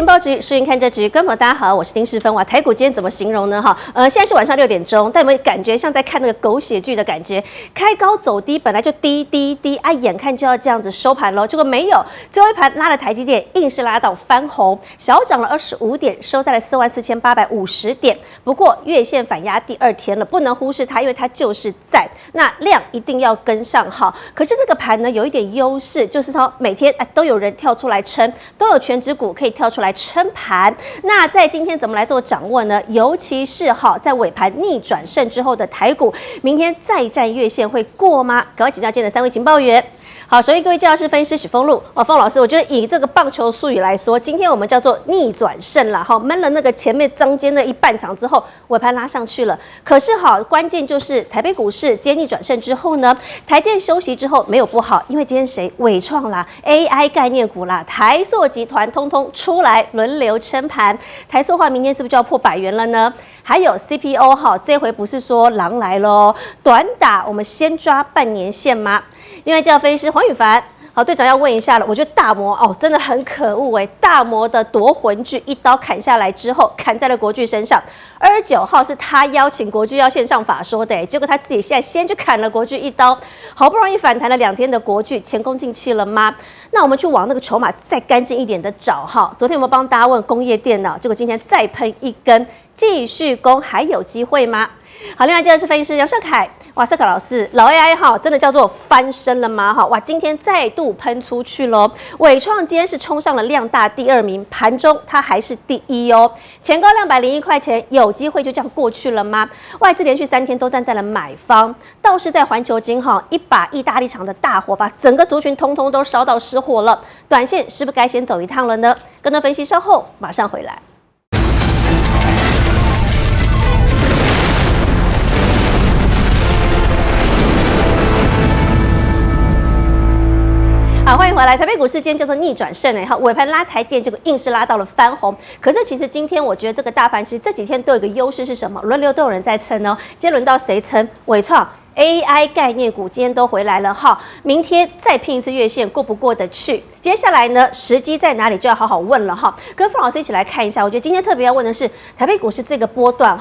情报局，输赢看这局。各位朋友，大家好，我是丁世芬。哇，台股今天怎么形容呢？现在是晚上6点钟，但有没有感觉像在看那个狗血剧的感觉？开高走低，本来就低啊，眼看就要这样子收盘喽，结果没有，最后一盘拉了台积电，硬是拉到翻红，小涨了25点，收在了44850点。不过月线反压第2天了，不能忽视它，因为它就是在那量一定要跟上哈。可是这个盘呢有一点优势，就是说每天都有人跳出来撑，都有全指股可以跳出来撑盘。那在今天怎么来做掌握呢？尤其是在尾盘逆转胜之后的台股，明天再战月线会过吗？赶快请教今天的3位情报员。好，首先各位教师分析师许峰路峰老师，我觉得以这个棒球术语来说，今天我们叫做逆转胜啦，闷了那个前面中间的一半场之后，尾盘拉上去了。可是关键就是台北股市今天逆转胜之后呢，台积休息之后没有不好，因为今天谁伟创啦、AI 概念股啦、台塑集团通通出来轮流撑盘，台塑化明天是不是就要破100元了呢？还有 CPO 这回不是说狼来咯，短打我们先抓半年线吗？另外，教分析师黄宇凡，好队长要问一下了。我觉得大摩真的很可恶大摩的夺魂锯一刀砍下来之后，砍在了国巨身上。29号是他邀请国巨要线上法说的结果他自己现在先去砍了国巨一刀，好不容易反弹了2天的国巨，前功尽弃了吗？那我们去往那个筹码再干净一点的找昨天我们帮大家问工业电脑，结果今天再喷一根，继续攻还有机会吗？好，另外接着是分析师杨胜凯，哇，胜凯老师，老 AI 真的叫做翻身了吗？哇，今天再度喷出去喽！伟创今天是冲上了量大第2名，盘中它还是第1哦，前高201块钱，有机会就这样过去了吗？外资连续3天都站在了买方，倒是在环球金一把意大利厂的大火，把整个族群通通都烧到失火了，短线是不是该先走一趟了呢？更多分析稍后马上回来。好，欢迎回来。台北股市今天叫做逆转胜尾盘拉台积电，结果硬是拉到了翻红。可是其实今天我觉得这个大盘其实这几天都有一个优势是什么？轮流都有人在撑哦。今天轮到谁撑？伟创。AI 概念股今天都回来了明天再拼一次月线过不过得去？接下来呢，时机在哪里就要好好问了跟凤老师一起来看一下，我觉得今天特别要问的是台北股市这个波段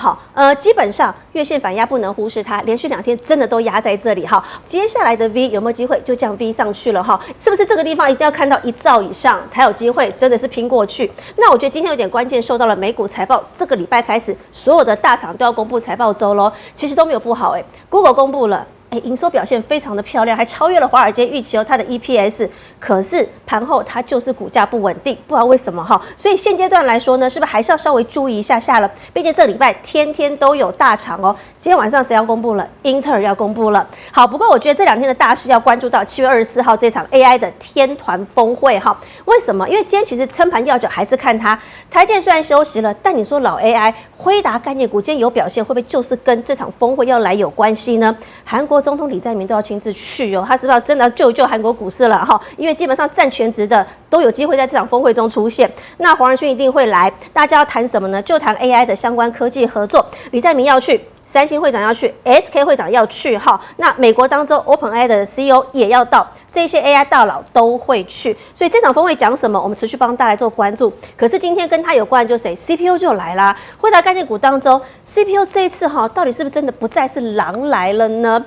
基本上月线反压不能忽视它，连续2天真的都压在这里接下来的 V 有没有机会就这样 V 上去了是不是这个地方一定要看到1兆以上才有机会真的是拼过去？那我觉得今天有点关键，受到了美股财报，这个礼拜开始所有的大厂都要公布财报周咯，其实都没有不好Google 公布了。营收表现非常的漂亮，还超越了华尔街预期它的 EPS。可是盘后它就是股价不稳定，不知道为什么所以现阶段来说呢，是不是还是要稍微注意一下下了？毕竟这个礼拜天天都有大厂今天晚上谁要公布了？英特尔要公布了。好，不过我觉得这2天的大事要关注到7月24号这场 AI 的天团峰会为什么？因为今天其实撑盘要角还是看它。台积电虽然休息了，但你说老 AI 辉达概念股今天有表现，会不会就是跟这场峰会要来有关系呢？韩国总统李在明都要亲自去他是不是要真的要救一救韩国股市了因为基本上占全职的都有机会在这场峰会中出现。那黄仁勋一定会来，大家要谈什么呢？就谈 AI 的相关科技合作。李在明要去，三星会长要去 ，SK 会长要去那美国当中 OpenAI 的 CEO 也要到，这些 AI 大佬都会去。所以这场峰会讲什么，我们持续帮大家来做关注。可是今天跟他有关的就是谁 ？CPU 就来啦。辉达概念股当中 ，CPU 这一次到底是不是真的不再是狼来了呢？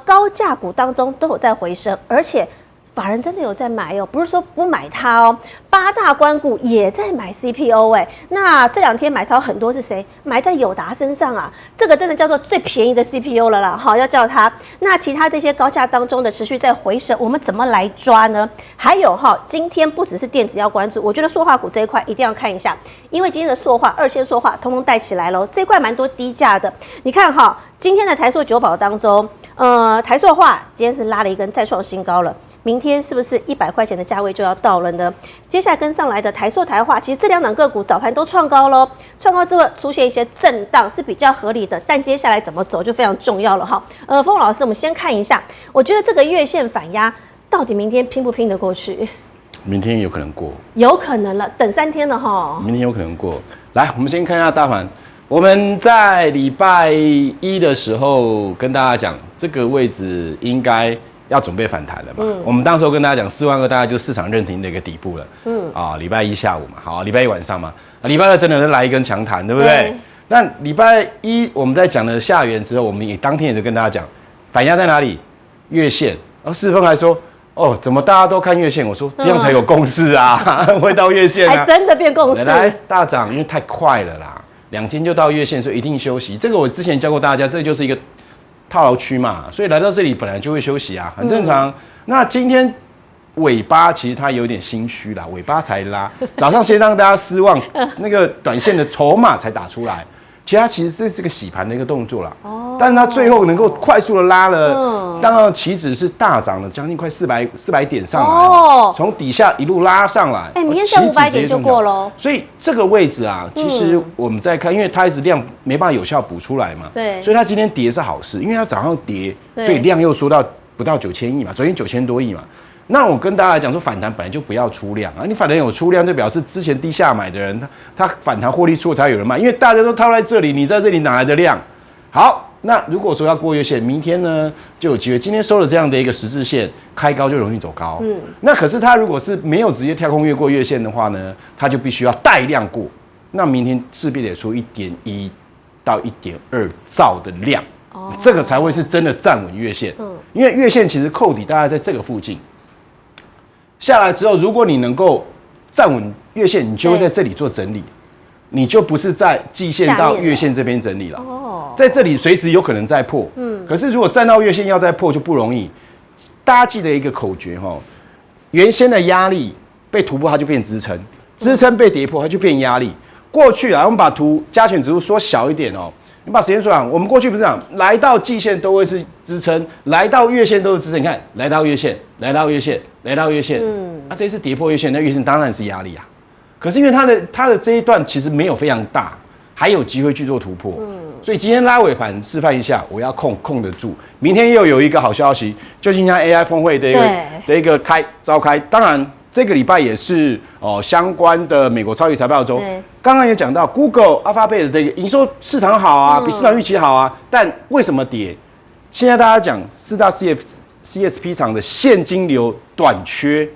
高价股当中都有在回升，而且法人真的有在买不是说不买它8大官股也在买 CPO那这2天买超很多是谁？买在友达身上这个真的叫做最便宜的 CPO 了啦要叫它。那其他这些高价当中的持续在回升，我们怎么来抓呢？还有今天不只是电子要关注，我觉得塑化股这一块一定要看一下，因为今天的塑化2线塑化通通带起来了这一块蛮多低价的。你看今天的台塑九宝当中，台塑化今天是拉了一根再创新高了，明天是不是100块钱的价位就要到了呢？接下来跟上来的台塑台化，其实这2档个股早盘都创高咯，创高之后出现一些震荡是比较合理的，但接下来怎么走就非常重要了峰老师，我们先看一下，我觉得这个月线反压到底明天拼不拼得过去？明天有可能过，有可能了，等3天了明天有可能过。来，我们先看一下大盘。我们在礼拜1的时候跟大家讲，这个位置应该要准备反弹了嘛。我们当时候跟大家讲42000大概就市场认定的一个底部了。礼拜一下午嘛，好，礼拜一晚上嘛，礼拜二真的是来一根强弹，对不对？那礼拜一我们在讲了下缘之后，我们也当天也就跟大家讲，反压在哪里？月线。然后世峰还说，怎么大家都看月线？我说这样才有共识啊，会到月线啊，还真的变共识。来大涨，因为太快了啦，2天就到月线，所以一定休息。这个我之前教过大家，这就是一个套牢区嘛，所以来到这里本来就会休息啊，很正常。那今天尾巴其实它有点心虚啦，尾巴才拉，早上先让大家失望，那个短线的筹码才打出来。其实它其实这是个洗盘的一个动作啦，但是它最后能够快速的拉了，当然期指是大涨了将近快400点上来，从底下一路拉上来，明天在500点就过喽。所以这个位置啊，其实我们在看，因为它一直量没办法有效补出来嘛，对，所以它今天跌是好事，因为它早上跌，所以量又缩到不到9000亿嘛，昨天9000多亿嘛。那我跟大家讲说，反弹本来就不要出量啊，你反弹有出量，就表示之前低下买的人，他反弹获利出了才有人卖，因为大家都套在这里，你在这里哪来的量？好，那如果说要过月线，明天呢就有机会。今天收了这样的一个十字线，开高就容易走高。那可是它如果是没有直接跳空越过月线的话呢，它就必须要带量过，那明天势必得出1.1到1.2兆的量，这个才会是真的站稳月线。因为月线其实扣底大概在这个附近。下来之后，如果你能够站稳月线，你就会在这里做整理，你就不是在季线到月线这边整理了。在这里随时有可能再破。可是如果站到月线要再破就不容易。大家记得一个口诀哈，原先的压力被突破，它就变支撑；支撑被跌破，它就变压力。过去啊，我们把加权指数缩小一点哦。你把时间缩短，我们过去不是这样，来到季线都会是支撑，来到月线都是支撑。你看，来到月线，来到月线，来到月线，这一次跌破月线，那月线当然是压力啊。可是因为它的这一段其实没有非常大，还有机会去做突破，所以今天拉尾盘示范一下，我要控得住。明天又有一个好消息，就今天 AI 峰会的一个召开，当然。这个礼拜也是相关的美国超级财报周，刚刚也讲到 Google、Alphabet 的营收市场好啊，比市场预期好啊，但为什么跌？现在大家讲4大 CSP 厂的现金流短缺，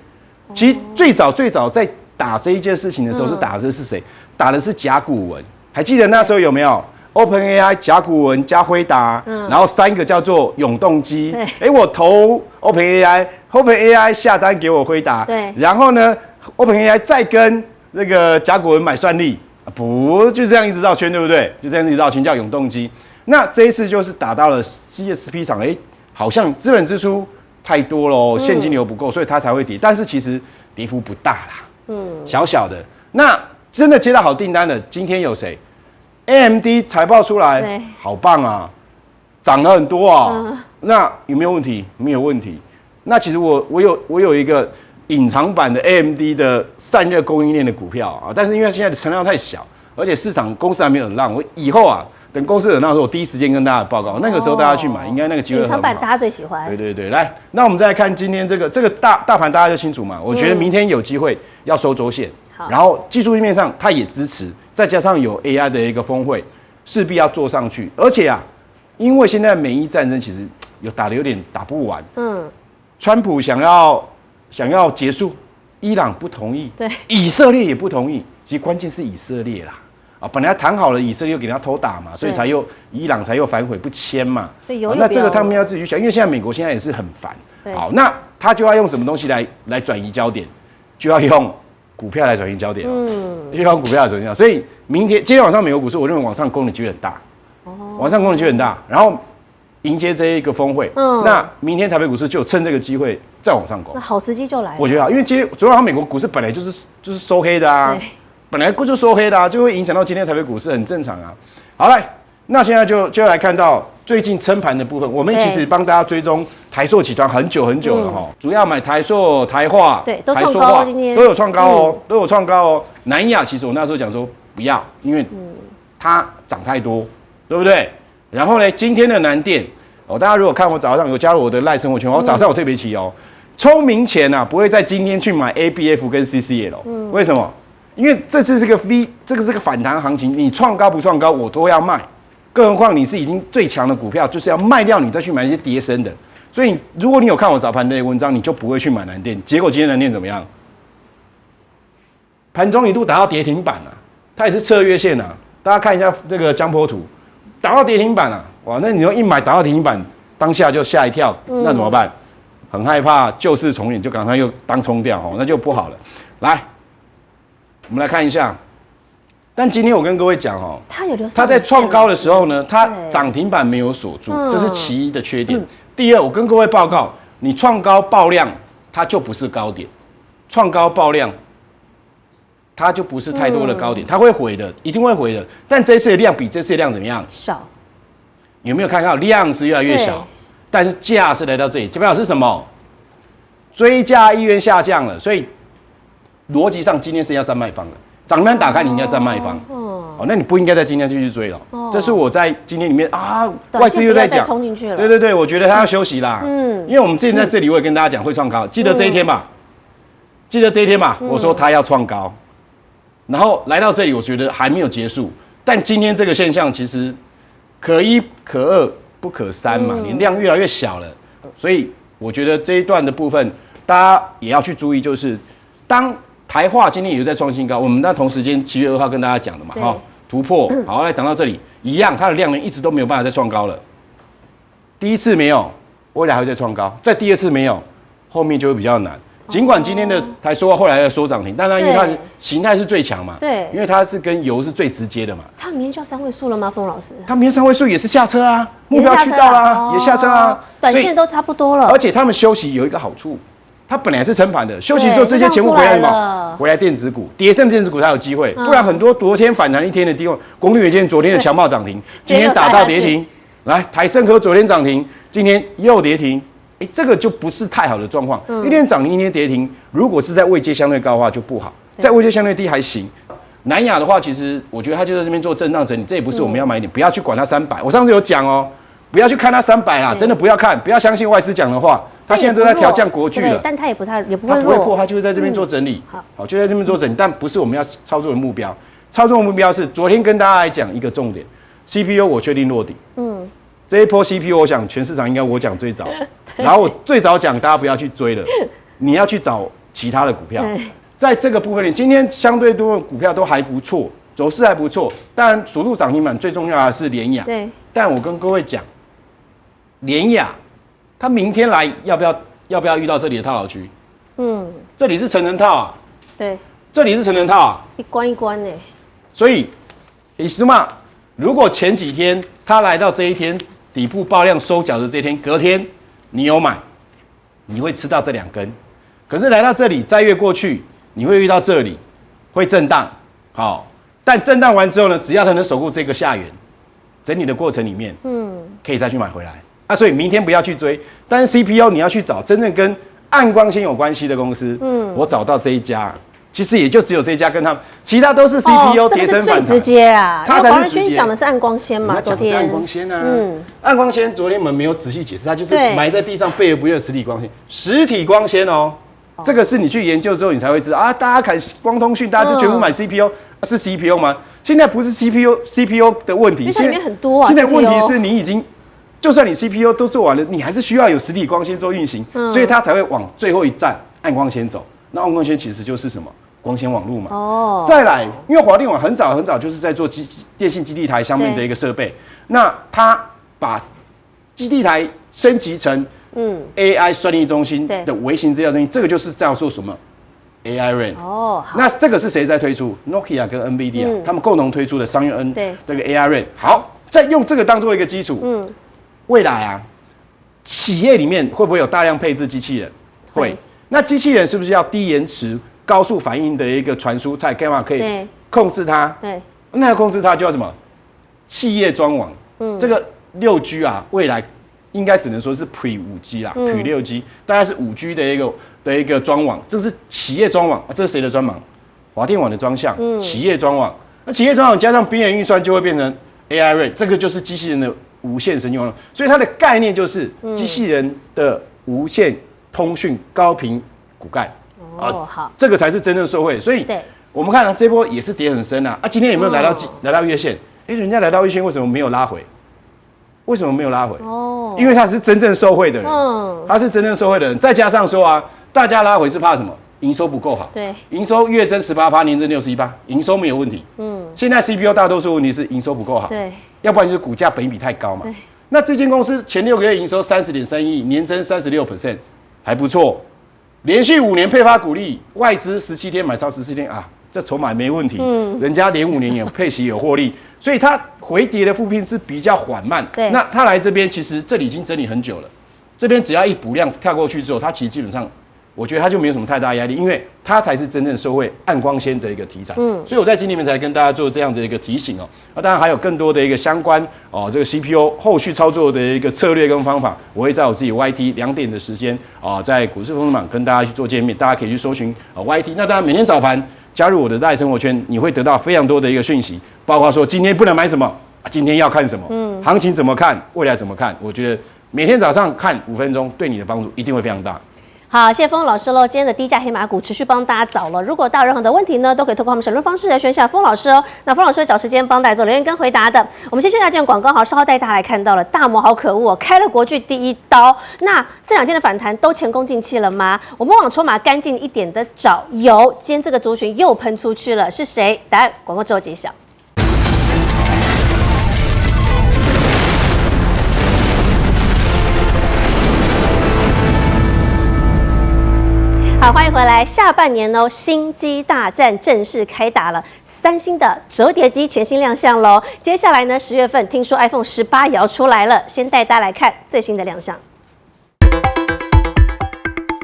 其实最早在打这一件事情的时候，是打的是谁？打的是甲骨文，还记得那时候有没有 ？OpenAI、甲骨文加辉达，然后3个叫做永动机。我投 OpenAI 下单给我辉达，然后呢 ，OpenAI 再跟那个甲骨文买算力，不就这样一直绕圈，对不对？就这样一直绕圈叫永动机。那这一次就是打到了 CSP 厂，好像资本支出太多了，现金流不够，所以它才会跌。但是其实跌幅不大啦，小小的。那真的接到好订单的，今天有谁？ AMD 财报出来，好棒啊，涨了很多啊。那有没有问题？没有问题。那其实我有一个隐藏版的 AMD 的散热供应链的股票啊，但是因为现在的成交量太小，而且公司还没有让，我以后啊，等公司有让的时候，我第一时间跟大家报告，那个时候大家去买，应该那个机会很好。隐藏版大家最喜欢。对，来，那我们再来看今天这个大盘，大家就清楚嘛。我觉得明天有机会要收周线，然后技术面上它也支持。再加上有 AI 的一个峰会，势必要做上去。而且啊，因为现在美伊战争其实打得有点打不完。川普想要结束，伊朗不同意，以色列也不同意。其实关键是以色列啦，本来谈好了，以色列又给他偷打嘛，所以伊朗才又反悔不签嘛。那这个他们要自己去想，因为现在美国现在也是很烦。好，那他就要用什么东西来转移焦点，就要用股票来转移焦点，就用股票来转移焦点。所以今天晚上美国股市，我认为往上攻的机会很大，往上攻的机会很大。然后迎接这一个峰会，那明天台北股市就趁这个机会再往上攻。那好时机就来了，我觉得好，因为昨天晚上美国股市本来就是收黑的啊，本来就收黑的啊，就会影响到今天台北股市，很正常啊。好来，那现在就来看到最近撑盘的部分，我们其实帮大家追踪台塑集团很久了哈，主要买台塑、台化，都创高，今天都有创高哦，南亚其实我那时候讲说不要，因为它涨太多，对不对？然后呢，今天的南电大家如果看我早上有加入我的赖生活圈，我早上有特别提哦，聪明钱啊不会在今天去买 ABF 跟 CCL，为什么？因为这次这个是个反弹行情，你创高不创高我都要卖，更何况你是已经最强的股票，就是要卖掉你再去买一些跌升的。所所以如果你有看我早盘的文章，你就不会去买南电。结果今天南电怎么样？盘中一度打到跌停板啊，它也是测月线啊。大家看一下这个江波图，打到跌停板啊，哇！那你说一买打到跌停板，当下就吓一跳，那怎么办？很害怕旧事重演，就赶快又当冲掉哦，那就不好了。来，我们来看一下。但今天我跟各位讲哦，它在创高的时候呢，它涨停板没有锁住，这是其一的缺点。第二，我跟各位报告，你创高爆量，它就不是高点；创高爆量，它就不是太多的高点，它会回的，一定会回的。但这次的量比这次的量怎么样？少。有没有看到量是越来越小，但是价是来到这里，代表是什么？追价意愿下降了，所以逻辑上今天是要站卖方的。涨单打开，你应该站卖方。哦，那你不应该在今天继续追了。这是我在今天里面啊，外资又在讲，冲进去了。对对对，我觉得他要休息啦。因为我们之前在这里我也跟大家讲会创高，记得这一天吧？记得这一天吧？我说他要创高，然后来到这里，我觉得还没有结束。但今天这个现象其实可一可二不可三嘛，你量越来越小了，所以我觉得这一段的部分大家也要去注意，就是当台化今天也在创新高，我们那同时间7月2号跟大家讲的嘛，哈，突破，好，来涨到这里一样，它的量能一直都没有办法再创高了。第一次没有，未来还会再创高，在第二次没有，后面就会比较难。尽管今天的台说后来在说涨停，但它因为它形态是最强嘛，对，因为它是跟油是最直接的嘛。它明天就要3位数了吗？丰老师，它明天3位数也是下车啊，目标去到啦，也下车啊，短线都差不多了。而且他们休息有一个好处。它本来是撑盘的，休息之后这些钱物回来什么？回来电子股，跌剩电子股才有机会，不然很多昨天反弹一天的地方，功率元件昨天的强暴涨停，今天打到跌停。来，台盛科昨天涨停，今天又跌停，这个就不是太好的状况。一天涨停，一天跌停，如果是在位阶相对高的话就不好，在位阶相对低还行。南亚的话，其实我觉得它就在这边做震荡整理，这也不是我们要买点，不要去管它300。我上次有讲哦，不要去看它300啦，真的不要看，不要相信外资讲的话。他现在都在调降国巨了，但他也不会破，他就是在这边做整理。好，就在这边做整理，但不是我们要操作的目标。操作的目标是昨天跟大家来讲一个重点 ，CPU 我确定落底。这一波 CPU 我想全市场应该我讲最早，然后我最早讲大家不要去追了，你要去找其他的股票。在这个部分里，今天相对多的股票都还不错，走势还不错。当然锁住涨停板最重要的是联亚。对，但我跟各位讲，联亚。他明天来要不要遇到这里的套牢区？这里是成人套啊。对，这里是成人套啊。一关一关呢。所以，李斯嘛，如果前几天他来到这一天底部爆量收脚的这一天，隔天你有买，你会吃到这2根。可是来到这里再越过去，你会遇到这里会震荡。好，但震荡完之后呢，只要它能守住这个下缘，整理的过程里面，可以再去买回来。所以明天不要去追，但是 CPU 你要去找真正跟暗光纤有关系的公司。我找到这一家，其实也就只有这一家跟他们，其他都是 CPU 跌升反弹。这个是最直接啊，它才是直接。讲的是暗光纤嘛，昨天。暗光纤啊，暗光纤昨天我们没有仔细解释，它就是埋在地上备而不用的实体光纤。实体光纤哦，这个是你去研究之后你才会知道啊。大家看光通讯，大家就全部买 CPU，是 CPU 吗？现在不是 CPU 的问题，现在里面很多啊。现在问题是你已经。就算你 CPU 都做完了，你还是需要有实体光纤做运行，所以它才会往最后一站暗光纤走。那暗光纤其实就是什么？光纤网路嘛。再来，因为华电网很早就是在做电信基地台上面的一个设备，那它把基地台升级成AI 算力中心的微型资料中心，这个就是叫做什么 AI RAN。那这个是谁在推出 ？Nokia 跟 NVIDIA 他们共同推出的商用这个 AI RAN。好，再用这个当做一个基础。未来啊，企业里面会不会有大量配置机器人？会。那机器人是不是要低延迟、高速反应的一个传输，才可以控制它？对。那要控制它就要什么？企业专网。这个6G 啊，未来应该只能说是 Pre5G 啦，Pre 6G， 大概是5G 的一个专网。这是企业专网，这是谁的专网？华电网的专项。企业专网。那企业专网加上边缘运算，就会变成 AI RAN， 这个就是机器人的无线神经网络，所以它的概念就是机器人的无线通讯高频骨干。好，这个才是真正受惠。所以，我们看了这波也是跌很深啊。今天有没有来到月线？人家来到月线为什么没有拉回？为什么没有拉回？哦，因为他是真正受惠的人，他是真正受惠的人，再加上说啊，大家拉回是怕什么？营收不够好，对，营收月增18%，年增61%，营收没有问题。现在 CPO 大多数问题是营收不够好，对，要不然就是股价本益比太高嘛。那这间公司前6个月营收30.3亿，年增36%，还不错。连续5年配发股利，外资17天买超14天啊，这筹码没问题。人家连5年有配息有获利，所以它回跌的复聘是比较缓慢。对，那它来这边其实这里已经整理很久了，这边只要一补量跳过去之后，它其实基本上。我觉得它就没有什么太大压力，因为它才是真正受惠暗光纤的一个题材。所以我在今天才跟大家做这样的一个提醒哦。那当然还有更多的一个相关这个 CPO 后续操作的一个策略跟方法，我会在我自己 YT 2点的时间在股市风榜跟大家去做见面，大家可以去搜寻YT。那当然每天早盘加入我的赖生活圈，你会得到非常多的一个讯息，包括说今天不能买什么，今天要看什么，行情怎么看，未来怎么看。我觉得每天早上看5分钟，对你的帮助一定会非常大。好，谢谢峰老师喽。今天的低价黑马股持续帮大家找了，如果大家有任何的问题呢，都可以透过我们审论方式来选下峰老师哦。那峰老师会找时间帮大家做留言跟回答的。我们先休息一下这段广告，好，稍后带大家来看到了大摩好可恶哦，开了国巨第一刀。那这2天的反弹都前功尽弃了吗？我们往筹码干净一点的找，有，今天这个族群又喷出去了，是谁？答案广告之后揭晓。好，欢迎回来。下半年哦，新机大战正式开打了。三星的折叠机全新亮相喽。接下来呢，10月份听说 iPhone 18也要出来了，先带大家来看最新的亮相。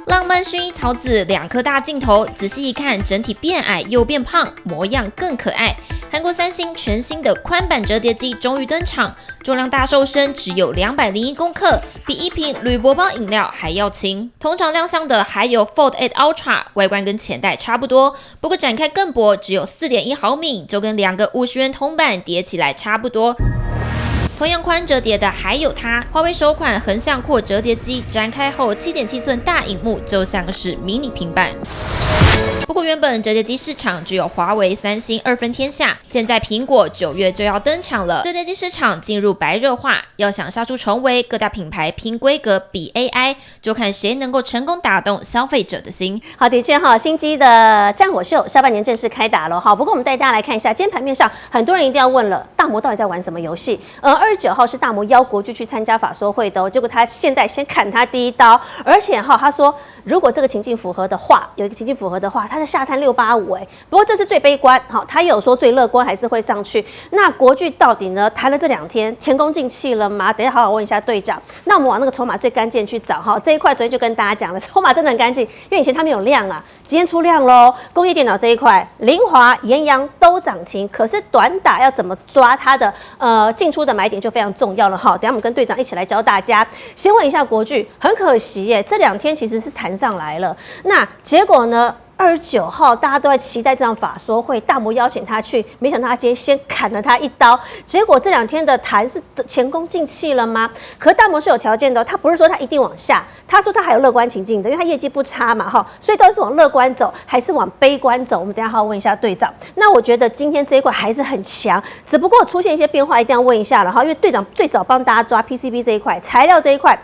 浪漫薰衣草籽2颗大镜头，仔细一看，整体变矮又变胖，模样更可爱。韩国三星全新的宽版折叠机终于登场，重量大瘦身，只有201公克，比一瓶铝箔包饮料还要轻。同场亮相的还有 Fold 8 Ultra， 外观跟前代差不多，不过展开更薄，只有 4.1 毫米，就跟2个50元铜板叠起来差不多。同样宽折叠的还有它，华为首款横向扩折叠机，展开后7.7寸大萤幕，就像是迷你平板。不过原本折叠机市场只有华为、三星2分天下，现在苹果9月就要登场了，折叠机市场进入白热化，要想杀出重围，各大品牌拼规格比 AI， 就看谁能够成功打动消费者的心。好，的确哈，新机的战火秀下半年正式开打了。好，不过我们带大家来看一下，今天盘面上很多人一定要问了，大摩到底在玩什么游戏？29号是大摩邀国巨去参加法说会的结果他现在先砍他第一刀，而且哈他说如果这个情境符合的话，有一个情境符合的话，他就下探685不过这是最悲观，好，他有说最乐观还是会上去。那国巨到底呢？谈了这2天前功尽弃了吗？等一下好好问一下队长。那我们往那个筹码最干净去找哈，这一块昨天就跟大家讲了，筹码真的很干净，因为以前它没有量啊，今天出量喽。工业电脑这一块，凌华、延阳都涨停，可是短打要怎么抓它的进出的买点就非常重要了哈。等一下我们跟队长一起来教大家。先问一下国巨，很可惜耶，这2天其实是弹上来了，那结果呢？29号大家都在期待这场法说会，大摩邀请他去，没想到他今天先砍了他一刀，结果这2天的弹是前功尽弃了吗？可是大摩是有条件的，他不是说他一定往下，他说他还有乐观情境的，因为他业绩不差嘛哈，所以到底是往乐观走还是往悲观走？我们等一下好好问一下队长。那我觉得今天这一块还是很强，只不过出现一些变化，一定要问一下了哈，因为队长最早帮大家抓 PCB 这一块，材料这一块。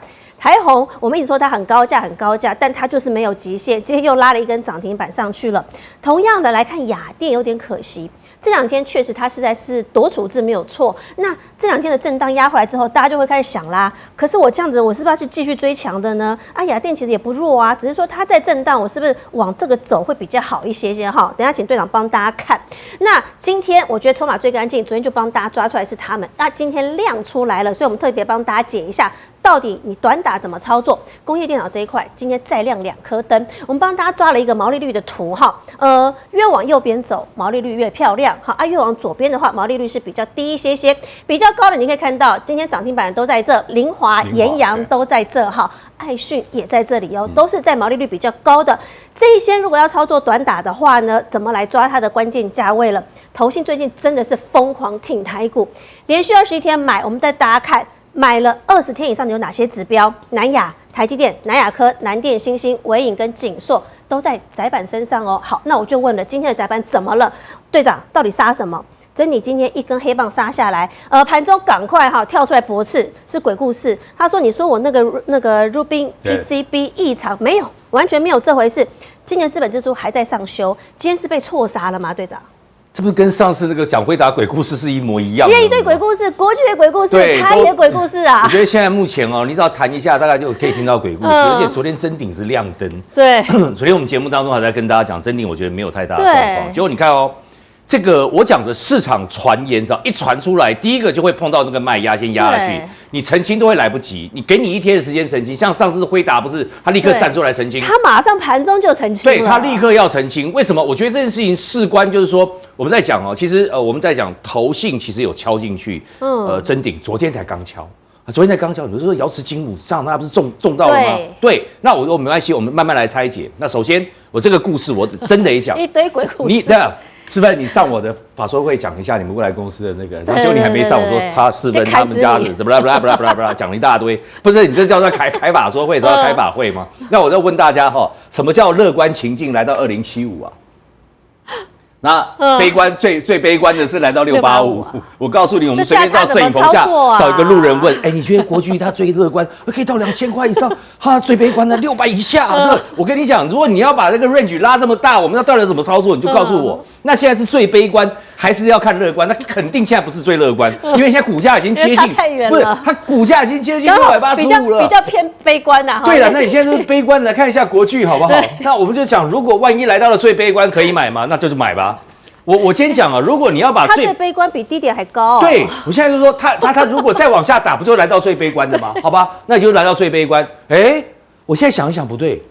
台宏，我们一直说它很高价，很高价，但它就是没有极限。今天又拉了一根涨停板上去了。同样的来看雅电，有点可惜。这2天确实它实在是夺处置没有错。那这2天的震荡压回来之后，大家就会开始想啦。可是我这样子，我是不是要去继续追强的呢？啊，雅电其实也不弱啊，只是说它在震荡，我是不是往这个走会比较好一些哈？等一下请队长帮大家看。那今天我觉得筹码最干净，昨天就帮大家抓出来是他们。那今天亮出来了，所以我们特别帮大家解一下。到底你短打怎么操作？工业电脑这一块今天再亮2颗灯，我们帮大家抓了一个毛利率的图哈，越往右边走，毛利率越漂亮，好啊，越往左边的话，毛利率是比较低一些些，比较高的你可以看到，今天涨停板都在这，凌华、延阳都在这哈。爱讯也在这里哦，都是在毛利率比较高的这一些。如果要操作短打的话呢，怎么来抓它的关键价位了？投信最近真的是疯狂挺台股，连续21天买，我们带大家看。买了20天以上的有哪些指标？南亚、台积电、南亚科、南电、新兴、伟影跟景硕都在载板身上哦。好，那我就问了，今天的载板怎么了？队长到底杀什么？真理今天一根黑棒杀下来，盘中赶快跳出来驳斥，是鬼故事。他说：“你说我那个 Rubin PCB 异常没有，完全没有这回事。今年资本支出还在上修，今天是被错杀了吗，队长？”这不是跟上次那个讲回答鬼故事是一模一样的？今天一堆鬼故事，国巨也鬼故事，他也鬼故事啊！我觉得现在目前你只要谈一下，大概就可以听到鬼故事。而且昨天真鼎是亮灯，对，昨天我们节目当中还在跟大家讲真鼎，我觉得没有太大的状况。结果你看这个我讲的市场传言，只要一传出来，第一个就会碰到那个卖压，先压下去，你澄清都会来不及。你给你一天的时间澄清，像上次辉达不是他立刻站出来澄清，他马上盘中就澄清了，对他立刻要澄清。为什么？我觉得这件事情事关就是说，我们在讲其实我们在讲投信其实有敲进去，真鼎昨天才刚敲。昨天才刚敲，你说瑶池金母上，那不是中到了吗？对，那我没关系，我们慢慢来拆解。那首先，我这个故事我真得讲一堆鬼故事。你这样是不是？你上我的法说会讲一下你们未来公司的那个，然后结果你还没上，我说他是分他们家的什么啦啦，讲了一大堆。不是你这叫做开法说会，知道开法会吗？那我就问大家什么叫乐观情境来到2075啊？那悲观最悲观的是来到685。我告诉你，我们随便到摄影棚下找一个路人问，你觉得国巨它最乐观可以到2000块以上，最悲观的600以下。这个我跟你讲，如果你要把这个 range 拉这么大，我们要到底怎么操作？你就告诉我。那现在是最悲观，还是要看乐观？那肯定现在不是最乐观，因为现在股价已经接近，太远了，不是它股价已经接近685了，比较偏悲观的。对了，那你现在是悲观的，看一下国巨好不好？那我们就讲，如果万一来到了最悲观，可以买吗？那就是买吧。我今天讲如果你要把最悲观比低点还高。对，我现在就说他如果再往下打，不就来到最悲观的吗？好吧，那你就来到最悲观。我现在想一想不对，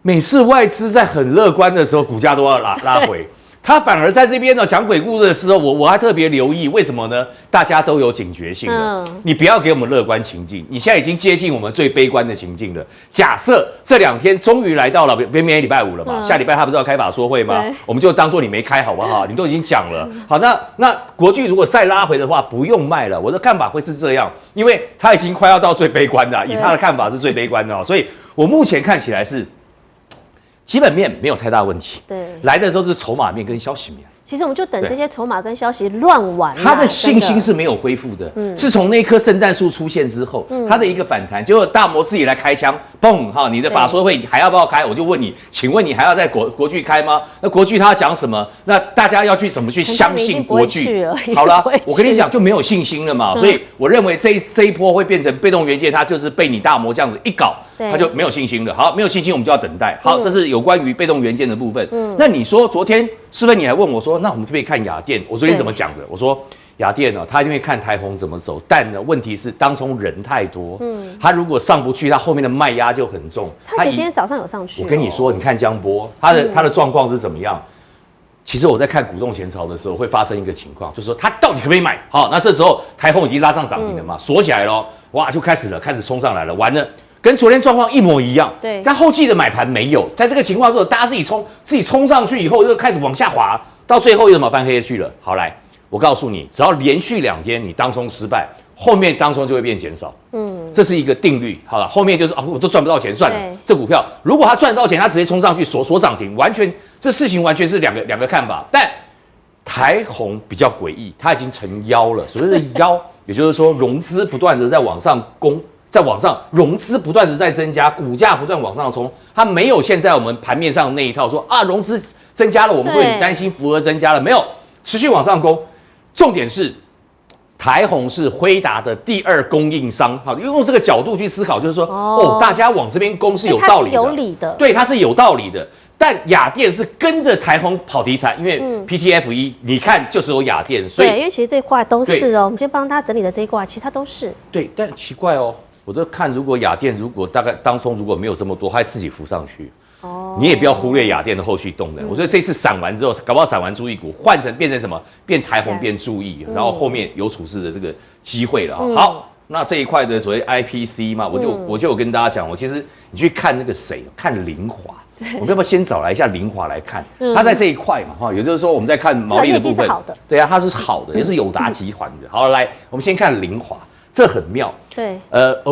每次外资在很乐观的时候，股价都要拉回。他反而在这边讲鬼故事的时候，我还特别留意，为什么呢？大家都有警觉性了。你不要给我们乐观情境，你现在已经接近我们最悲观的情境了。假设这2天终于来到了，明天礼拜5了嘛，下礼拜他不是要开法说会吗？我们就当做你没开好不好？你都已经讲了。好，那国巨如果再拉回的话，不用卖了。我的看法会是这样，因为他已经快要到最悲观的，以他的看法是最悲观的，所以我目前看起来是。基本面没有太大问题，对，来的时候是筹码面跟消息面。其实我们就等这些筹码跟消息乱玩。他的信心是没有恢复的，自从那棵圣诞树出现之后，他的一个反弹，结果大摩自己来开枪，嘣你的法说会还要不要开？我就问你，请问你还要在国巨开吗？那国巨他要讲什么？那大家要去怎么去相信国巨？好了，我跟你讲就没有信心了嘛，所以我认为这一波会变成被动元件，它就是被你大摩这样子一搞。他就没有信心了。好，没有信心，我们就要等待。好，这是有关于被动元件的部分。那你说昨天是不是你还问我说，那我们可不可以看雅电？我昨天怎么讲的？我说雅电呢，他一定会看台红怎么走，但呢，问题是当中人太多。他如果上不去，他后面的卖压就很重。他今天早上有上去。我跟你说，你看江波，他的状况是怎么样？其实我在看股动前朝的时候，会发生一个情况，就是说他到底可不可以买？好，那这时候台红已经拉上涨停了嘛，锁起来了，哇，就开始冲上来了，完了。跟昨天状况一模一样，对，但后继的买盘没有，在这个情况之后，大家自己冲上去以后，又开始往下滑，到最后又怎么翻黑去了？好，来，我告诉你，只要连续2天你当冲失败，后面当冲就会变减少，这是一个定律。好了，后面就是我都赚不到钱，算了，这股票如果他赚得到钱，他直接冲上去锁涨停，完全这事情完全是两个看法。但台红比较诡异，它已经成妖了，所谓的妖，也就是说融资不断的在往上攻。在往上融资不断的在增加，股价不断往上冲，它没有现在我们盘面上那一套说融资增加了，我们会很担心浮额增加了，没有，持续往上攻。重点是台红是辉达的第2供应商，好，用这个角度去思考，就是说大家往这边攻是有道理的，有理的，对，它是有道理的。但雅电是跟着台红跑题材，因为 PTFE 你看就是有雅电，所以对，因为其实这一挂都是我们今天帮他整理的这一挂，其实它都是对，但奇怪我就看，如果雅电如果大概当冲如果没有这么多，它自己浮上去，你也不要忽略雅电的后续动能。我觉得这次闪完之后，搞不好闪完注意股变成什么？变台红变注意，然后后面有处置的这个机会了。好，那这一块的所谓 IPC 嘛，我就有跟大家讲，我其实你去看那个谁，看凌华。我们要不要先找来一下凌华来看？它在这一块嘛，也就是说我们在看毛利的部分，对啊，它是好的，也是友达集团的。好，来，我们先看凌华。这很妙。对，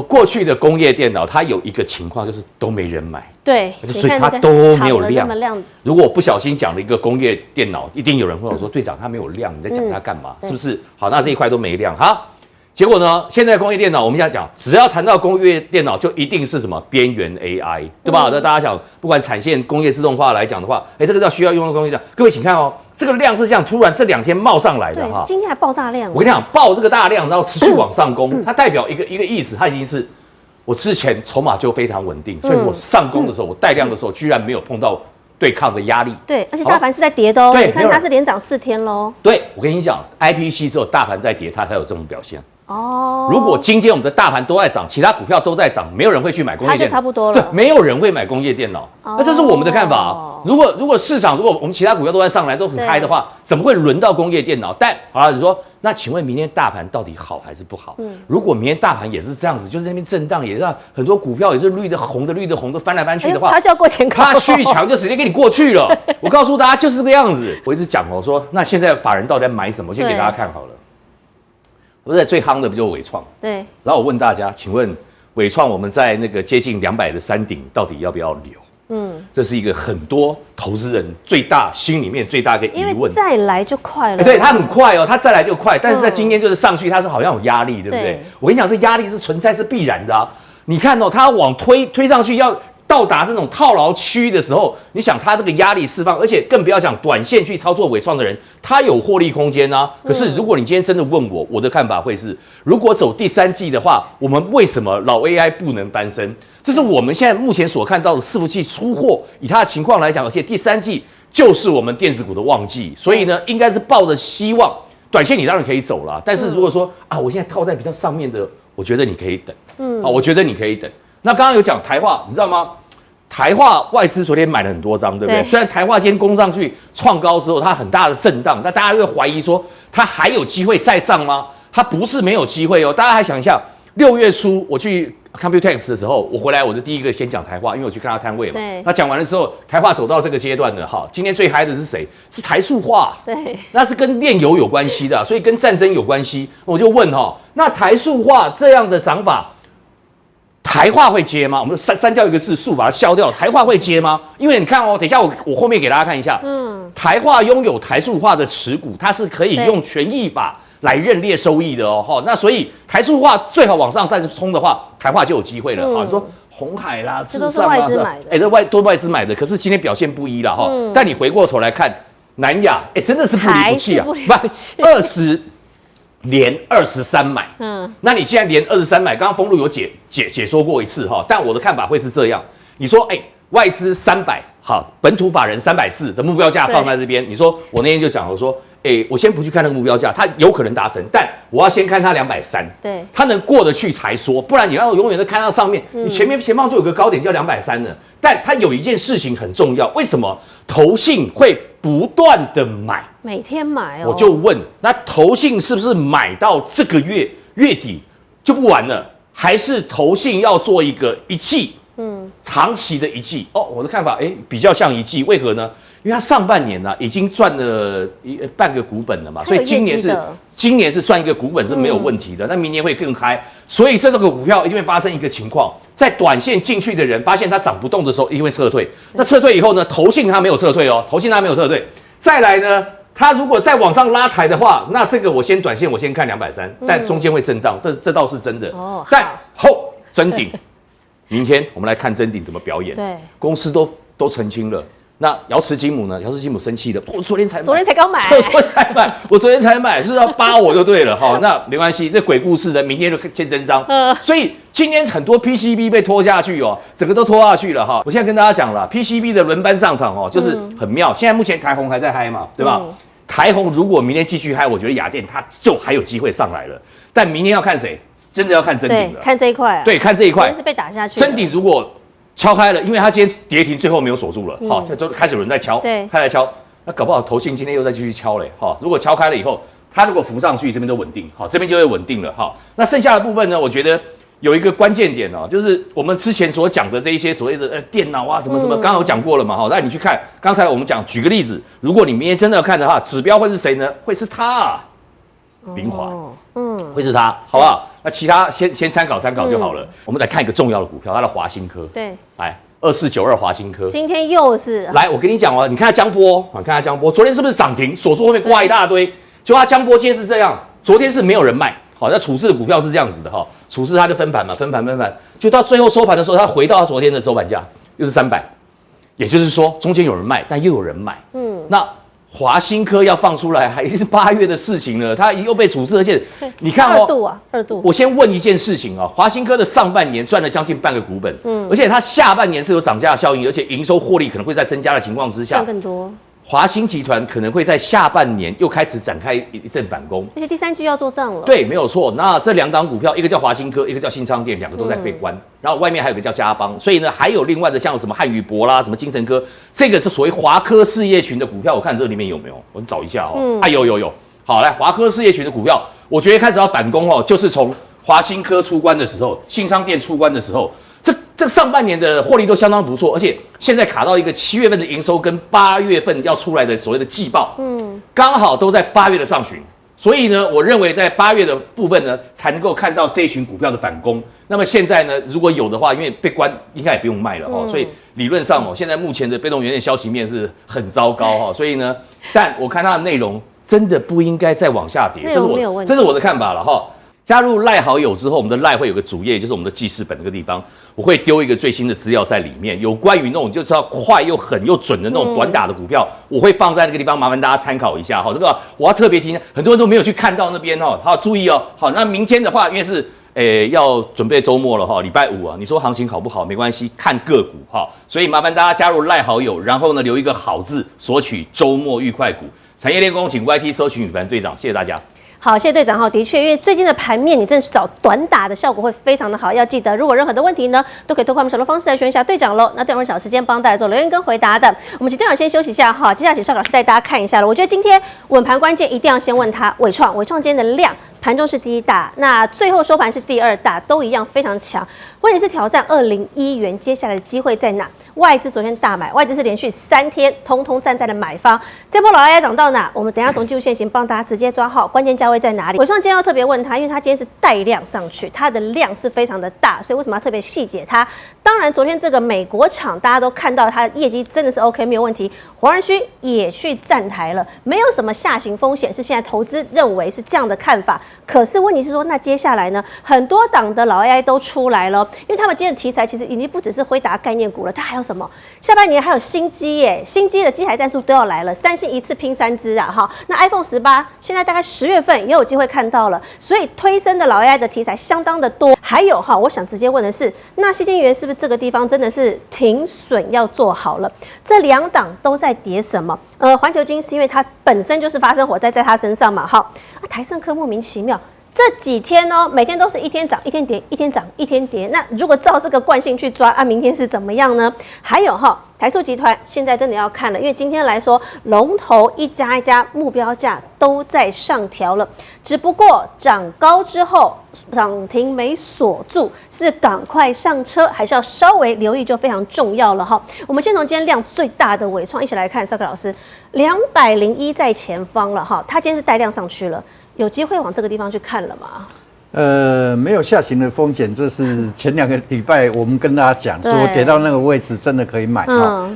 过去的工业电脑它有一个情况就是都没人买，对，所以它你看那个都没有厂的那么亮。如果我不小心讲了一个工业电脑，一定有人问我说：“队长，它没有亮，你在讲它干嘛？是不是？”好，那这一块都没亮。好，结果呢，现在工业电脑我们现在讲，只要谈到工业电脑，就一定是什么边缘 AI， 对吧？那大家讲，不管产线工业自动化来讲的话，这个需要用的工业电脑。各位请看哦，这个量是这样突然这2天冒上来的哈。今天还爆大量。我跟你讲，爆这个大量，然后持续往上攻，它代表一个意思，它已经是我之前筹码就非常稳定，所以我上攻的时候，我带量的时候，居然没有碰到对抗的压力。对，而且大盘是在跌的哦。对，你看它是连涨4天喽。对，我跟你讲 ，IPC 只有大盘在跌，它才有这种表现。哦，如果今天我们的大盘都在涨，其他股票都在涨，没有人会去买工业电脑，它就差不多了。对，没有人会买工业电脑。那这是我们的看法啊。如果市场，如果我们其他股票都在上来，都很嗨的话，怎么会轮到工业电脑？但好了，你说，那请问明天大盘到底好还是不好？如果明天大盘也是这样子，就是那边震荡，也让很多股票也是绿的红的翻来翻去的话，它就要过前高，它续强就直接给你过去了。我告诉大家就是这个样子。我一直讲哦，说那现在法人到底在买什么？我先给大家看好了。我在最夯的不就是伟创？对。然后我问大家，请问伟创我们在那个接近200的山顶，到底要不要留？这是一个很多投资人心里面最大的疑问。因为再来就快了。对，它很快哦，它再来就快，但是在今天就是上去，它是好像有压力，对不对？我跟你讲，这压力是存在，是必然的啊。你看哦，它往推上去要到达这种套牢区的时候，你想它这个压力释放，而且更不要讲短线去操作伟创的人，他有获利空间啊。可是如果你今天真的问我，我的看法会是，如果走第3季的话，我们为什么老 AI 不能翻身？这是我们现在目前所看到的伺服器出货，以它的情况来讲，而且第3季就是我们电子股的旺季，所以呢，应该是抱着希望，短线你当然可以走了，但是如果说我现在套在比较上面的，我觉得你可以等，我觉得你可以等。那刚刚有讲台化，你知道吗？台化外资昨天买了很多张，对不对？虽然台化今天攻上去创高之后，它很大的震荡，但大家会怀疑说它还有机会再上吗？它不是没有机会哦。大家还想一下，6月初我去 Computex 的时候，我回来我就第一个先讲台化，因为我去看他摊位嘛。那讲完了之后，台化走到这个阶段了，今天最嗨的是谁？是台塑化。对，那是跟炼油有关系的，所以跟战争有关系。我就问那台塑化这样的涨法，台化会接吗？我们删掉一个字，数把它消掉。台化会接吗？因为你看等一下我后面给大家看一下。台化拥有台塑化的持股，它是可以用权益法来认列收益的哦。那所以台塑化最好往上再冲的话，台化就有机会了。你说鸿海啦、这都是外资买的，都外资买的，可是今天表现不一了但你回过头来看南亚，真的是不离不弃啊！20连23买，那你既然连23买，刚刚封路有解说过一次但我的看法会是这样，你说外资300，本土法人340的目标价放在这边，你说我那天就讲了说，我先不去看那个目标价，它有可能达成，但我要先看它230，对，它能过得去才说，不然你让我永远都看到上面，你前方就有个高点叫230呢，但它有一件事情很重要，为什么投信会不断的买？每天买我就问，那投信是不是买到这个月底就不玩了？还是投信要做一个1季，长期的1季？我的看法，比较像1季，为何呢？因为它上半年已经赚了半个股本了嘛，所以今年是赚一个股本是没有问题的。那明年会更嗨，所以这个股票一定会发生一个情况，在短线进去的人发现它涨不动的时候，一定会撤退。那撤退以后呢，投信它没有撤退哦，再来呢，它如果再往上拉抬的话，那这个我先短线我先看230，但中间会震荡，这倒是真的。但真顶，明天我们来看真顶怎么表演。对，公司都澄清了。那瑶池金母呢？瑶池金母生气了，我昨天才刚买，我昨天才买，是要扒我就对了那没关系，这鬼故事的，明天就见真章。所以今天很多 PCB 被拖下去整个都拖下去了我现在跟大家讲了 ，PCB 的轮班上场就是很妙。现在目前台宏还在嗨嘛，对吧？台宏如果明天继续嗨，我觉得雅电它就还有机会上来了。但明天要看谁？真的要看真顶了。看这一块。对，看这一块。是被打下去。真顶如果敲开了，因为它今天跌停，最后没有锁住了，就开始有人在敲，开来敲，那搞不好投信今天又再继续敲嘞，如果敲开了以后，它如果浮上去，这边就稳定，这边就会稳定了，那剩下的部分呢，我觉得有一个关键点就是我们之前所讲的这一些所谓的电脑啊什么什么，刚刚有讲过了嘛，那你去看，刚才我们讲，举个例子，如果你明天真的要看的话，指标会是谁呢？会是它，凌华，会是它，好不好？那其他先参考就好了。我们来看一个重要的股票，它的华新科。对，来2492华新科，今天又是来，我跟你讲哦，你看它江波，看它江波，昨天是不是涨停？锁住后面挂一大堆，就它江波今天是这样，昨天是没有人卖。好，那处置的股票是这样子的哈，处置它就分盘嘛，分盘，就到最后收盘的时候，它回到它昨天的收盘价，又是300，也就是说中间有人卖，但又有人买。那华新科要放出来，还是8月的事情了，它又被处置，而且你看哦，二度。我先问一件事情啊，华新科的上半年赚了将近半个股本，而且它下半年是有涨价效应，而且营收获利可能会在增加的情况之下，赚更多。华新集团可能会在下半年又开始展开一阵反攻，而且第3季要做账了。对，没有错。那这2档股票，一个叫华新科，一个叫新昌电，两个都在被关。然后外面还有个叫嘉邦，所以呢，还有另外的像什么汉语博啦、什么精神科，这个是所谓华科事业群的股票。我看这里面有没有？我找一下哦。有。好，来华科事业群的股票，我觉得开始要反攻哦，就是从华新科出关的时候，新昌电出关的时候。这上半年的获利都相当不错，而且现在卡到一个7月份的营收跟8月份要出来的所谓的季报，刚好都在8月的上旬，所以呢，我认为在8月的部分呢，才能够看到这一群股票的反攻。那么现在呢，如果有的话，因为被关，应该也不用卖了所以理论上现在目前的被动元件消息面是很糟糕所以呢，但我看它的内容真的不应该再往下跌，这是我的看法了加入赖好友之后，我们的赖会有个主页，就是我们的记事本这个地方，我会丢一个最新的资料在里面，有关于那种就是要快又狠又准的那种短打的股票，我会放在那个地方，麻烦大家参考一下这个我要特别提醒，很多人都没有去看到那边好注意好，那明天的话，因为是要准备周末了礼拜5你说行情好不好？没关系，看个股所以麻烦大家加入赖好友，然后呢留一个好字，索取周末愉快股。产业链工请 YT 搜寻宇凡队长，谢谢大家。好，谢谢队长的确，因为最近的盘面，你真的是找短打的效果会非常的好。要记得，如果任何的问题呢，都可以透过我们手头方式来询问一下队长喽。那队长会找时间帮大家做留言跟回答的。我们请队长先休息一下接下来请邵老师带大家看一下了。我觉得今天稳盘关键一定要先问他伟创今天的量。盘中是第一大，那最后收盘是第2大，都一样非常强。问题是挑战201元，接下来的机会在哪？外资昨天大买，外资是连续3天通通站在了买方。这波老AI涨到哪？我们等一下从技术线型帮大家直接抓好关键价位在哪里。伟创今天要特别问他，因为他今天是带量上去，它的量是非常的大，所以为什么要特别细解它？当然，昨天这个美国厂大家都看到它业绩真的是 OK 没有问题，华人区也去站台了，没有什么下行风险，是现在投资认为是这样的看法。可是问题是说，那接下来呢？很多档的老 AI 都出来了，因为他们今天的题材其实已经不只是辉达概念股了，它还有什么？下半年还有新机耶，新机的机台战术都要来了，三星一次拼3支那 iPhone 18现在大概10月份也有机会看到了，所以推升的老 AI 的题材相当的多。还有我想直接问的是，那矽晶圆是不是这个地方真的是停损要做好了？这2档都在跌什么？环球晶是因为它本身就是发生火灾在它身上嘛，台胜科莫名其妙。这几天每天都是一天涨一天跌，一天涨一天跌。那如果照这个惯性去抓明天是怎么样呢？还有台塑集团现在真的要看了，因为今天来说，龙头一家一家目标价都在上调了，只不过涨高之后涨停没锁住，是赶快上车，还是要稍微留意就非常重要了我们先从今天量最大的伟创一起来看，邵克老师201在前方了它今天是带量上去了。有机会往这个地方去看了吗？没有下行的风险，这是前2个礼拜我们跟大家讲说，跌到那个位置真的可以买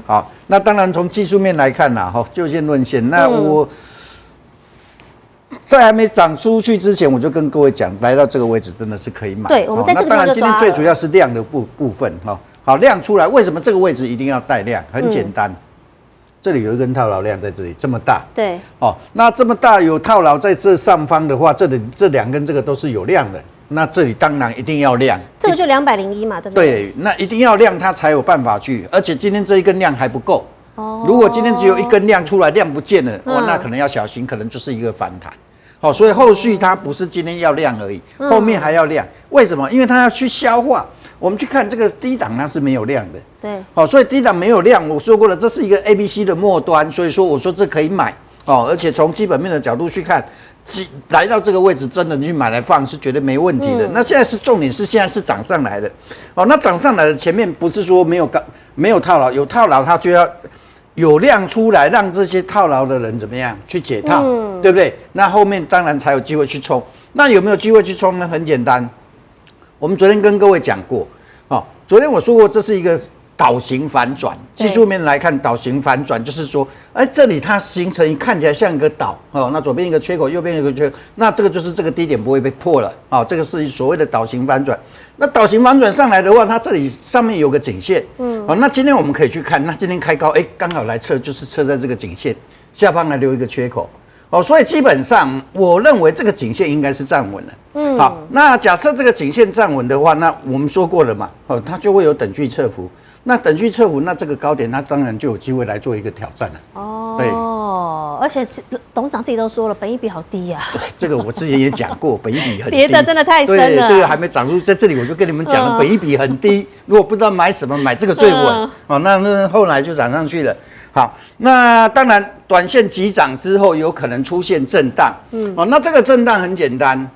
好，那当然从技术面来看就线论线，那我在还没涨出去之前，我就跟各位讲，来到这个位置真的是可以买。对，我们在这个地方就抓了。那当然今天最主要是量的部分好，量出来，为什么这个位置一定要带量？很简单。这里有一根套牢量在这里这么大，对，那这么大有套牢在这上方的话，这2根这个都是有量的，那这里当然一定要量，这个就201嘛，对不对？对，那一定要量它才有办法去，而且今天这一根量还不够，如果今天只有1根量出来，量不见了，那可能要小心，可能就是一个反弹，所以后续它不是今天要量而已，后面还要量，为什么？因为它要去消化。我们去看这个低档，它是没有量的，对，所以低档没有量，我说过了，这是一个 ABC 的末端，所以说我说这可以买而且从基本面的角度去看，来到这个位置，真的去买来放是绝对没问题的。那现在是重点是现在是涨上来的，那涨上来的前面不是说没有套牢，有套牢它就要有量出来，让这些套牢的人怎么样去解套，对不对？那后面当然才有机会去冲。那有没有机会去冲呢？很简单，我们昨天跟各位讲过，昨天我说过这是一个岛型反转，技术面来看，岛型反转就是说，这里它形成看起来像一个岛，那左边一个缺口，右边一个缺口，那这个就是这个低点不会被破了，这个是所谓的岛型反转。那岛型反转上来的话，它这里上面有个颈线，那今天我们可以去看，那今天开高，刚好来测，就是测在这个颈线下方来留一个缺口。所以基本上我认为这个颈线应该是站稳了。好，那假设这个颈线站稳的话，那我们说过了嘛，它就会有等距侧幅。那等距侧幅，那这个高点，那当然就有机会来做一个挑战了。对，而且董事长自己都说了，本益比好低呀。对，这个我之前也讲过，本益比很低，跌的真的太深了。对，这个还没涨出，在这里我就跟你们讲了，本益比很低，如果不知道买什么，买这个最稳。那后来就涨上去了。好，那当然，短线急涨之后有可能出现震荡。那这个震荡很简单，